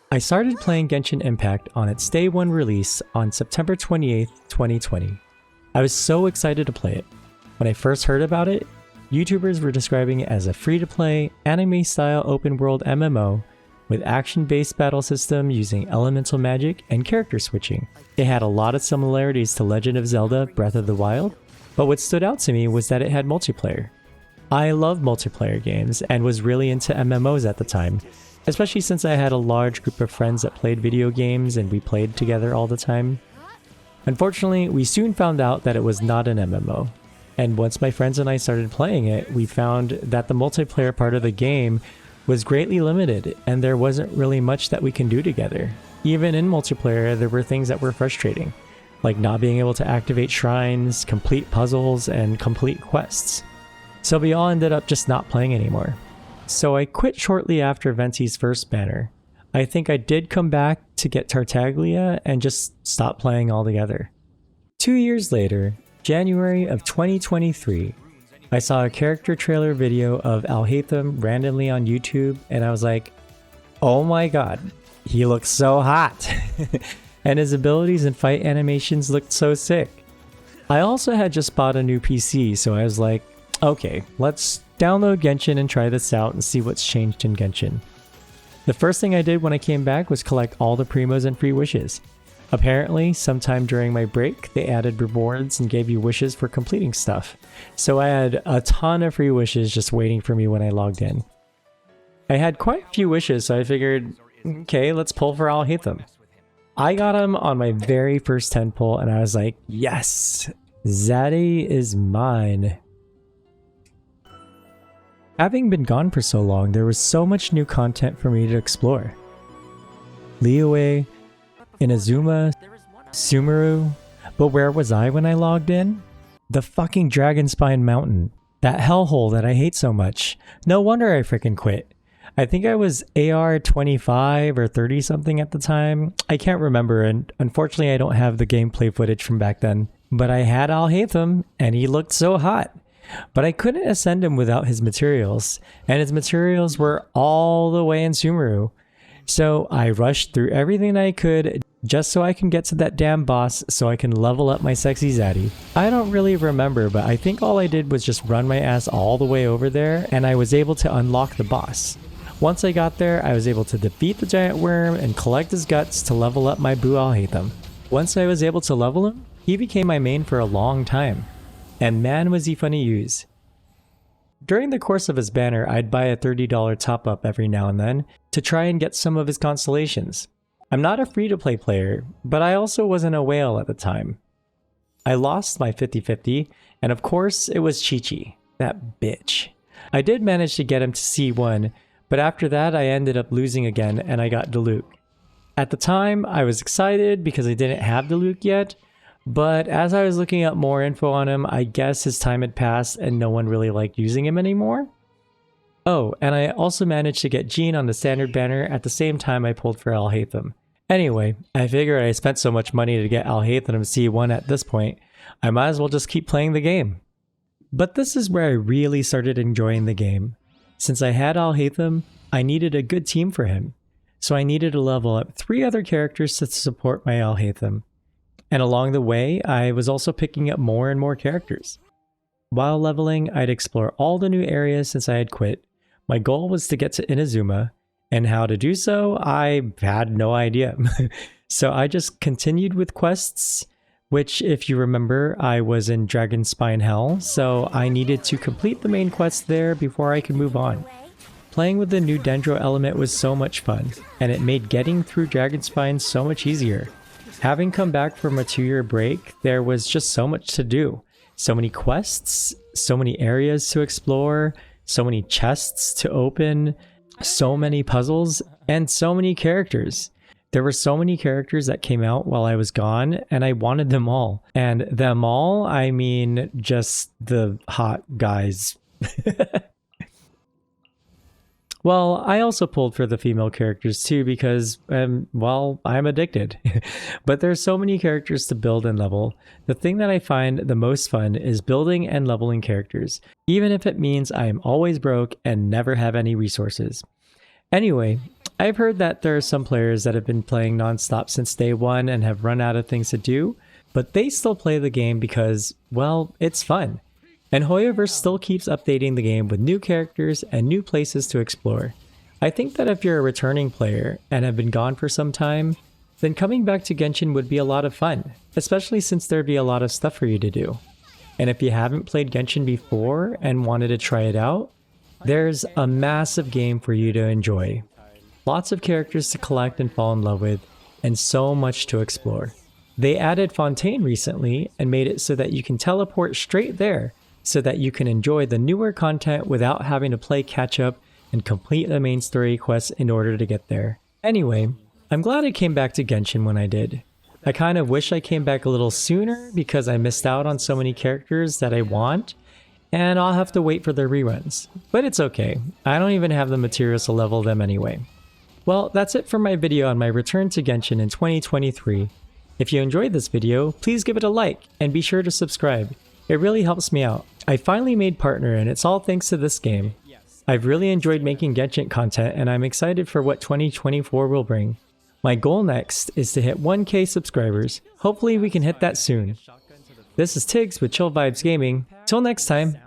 I started playing Genshin Impact on its day one release on September 28th, 2020. I was so excited to play it. When I first heard about it, YouTubers were describing it as a free-to-play, anime-style open-world MMO with action-based battle system using elemental magic and character switching. It had a lot of similarities to Legend of Zelda Breath of the Wild, but what stood out to me was that it had multiplayer. I love multiplayer games and was really into MMOs at the time, especially since I had a large group of friends that played video games and we played together all the time. Unfortunately, we soon found out that it was not an MMO. And once my friends and I started playing it, we found that the multiplayer part of the game was greatly limited and there wasn't really much that we can do together. Even in multiplayer, there were things that were frustrating, like not being able to activate shrines, complete puzzles, and complete quests. So we all ended up just not playing anymore. So I quit shortly after Venti's first banner. I think I did come back to get Tartaglia and just stop playing altogether. 2 years later, January of 2023, I saw a character trailer video of Alhaitham randomly on YouTube and I was like, oh my god, he looks so hot! And his abilities and fight animations looked so sick. I also had just bought a new PC, so I was like, okay, let's download Genshin and try this out and see what's changed in Genshin. The first thing I did when I came back was collect all the primos and free wishes. Apparently, sometime during my break, they added rewards and gave you wishes for completing stuff. So I had a ton of free wishes just waiting for me when I logged in. I had quite a few wishes, so I figured, okay, let's pull for Alhaitham. I got him on my very first 10 pull and I was like, yes, Zaddy is mine. Having been gone for so long, there was so much new content for me to explore. Liyue, Inazuma, Sumeru, but where was I when I logged in? The fucking Dragonspine Mountain. That hellhole that I hate so much. No wonder I freaking quit. I think I was AR 25 or 30 something at the time. I can't remember and unfortunately I don't have the gameplay footage from back then. But I had Alhaitham and he looked so hot. But I couldn't ascend him without his materials, and his materials were all the way in Sumeru. So I rushed through everything I could just so I can get to that damn boss so I can level up my sexy Zaddy. I don't really remember, but I think all I did was just run my ass all the way over there and I was able to unlock the boss. Once I got there, I was able to defeat the giant worm and collect his guts to level up my boo Alhaitham. Once I was able to level him, he became my main for a long time. And man was he fun to use. During the course of his banner, I'd buy a $30 top-up every now and then to try and get some of his constellations. I'm not a free-to-play player, but I also wasn't a whale at the time. I lost my 50-50, and of course it was Chi-Chi, that bitch. I did manage to get him to C1, but after that I ended up losing again and I got Diluc. At the time, I was excited because I didn't have Diluc yet, but as I was looking up more info on him, I guess his time had passed and no one really liked using him anymore. Oh, and I also managed to get Jean on the standard banner at the same time I pulled for Alhaitham. Anyway, I figured I spent so much money to get Alhaitham C1 at this point, I might as well just keep playing the game. But this is where I really started enjoying the game. Since I had Alhaitham, I needed a good team for him. So I needed to level up 3 other characters to support my Alhaitham. And along the way, I was also picking up more and more characters. While leveling, I'd explore all the new areas since I had quit. My goal was to get to Inazuma, and how to do so, I had no idea. So I just continued with quests, which if you remember, I was in Dragonspine Hell, so I needed to complete the main quest there before I could move on. Playing with the new Dendro element was so much fun, and it made getting through Dragonspine so much easier. Having come back from a 2-year break, there was just so much to do. So many quests, so many areas to explore, so many chests to open, so many puzzles, and so many characters. There were so many characters that came out while I was gone, and I wanted them all. And them all, I mean just the hot guys. Well, I also pulled for the female characters too because, well, I'm addicted. But there's so many characters to build and level. The thing that I find the most fun is building and leveling characters, even if it means I am always broke and never have any resources. Anyway, I've heard that there are some players that have been playing nonstop since day one and have run out of things to do, but they still play the game because, well, it's fun. And Hoyoverse still keeps updating the game with new characters and new places to explore. I think that if you're a returning player and have been gone for some time, then coming back to Genshin would be a lot of fun, especially since there'd be a lot of stuff for you to do. And if you haven't played Genshin before and wanted to try it out, there's a massive game for you to enjoy. Lots of characters to collect and fall in love with, and so much to explore. They added Fontaine recently and made it so that you can teleport straight there so that you can enjoy the newer content without having to play catch up and complete the main story quests in order to get there. Anyway, I'm glad I came back to Genshin when I did. I kind of wish I came back a little sooner because I missed out on so many characters that I want, and I'll have to wait for their reruns. But it's okay, I don't even have the materials to level them anyway. Well, that's it for my video on my return to Genshin in 2023. If you enjoyed this video, please give it a like and be sure to subscribe. It really helps me out. I finally made partner and it's all thanks to this game. I've really enjoyed making Genshin content and I'm excited for what 2024 will bring. My goal next is to hit 1K subscribers. Hopefully we can hit that soon. This is Tiggs with Chill Vibes Gaming. Till next time.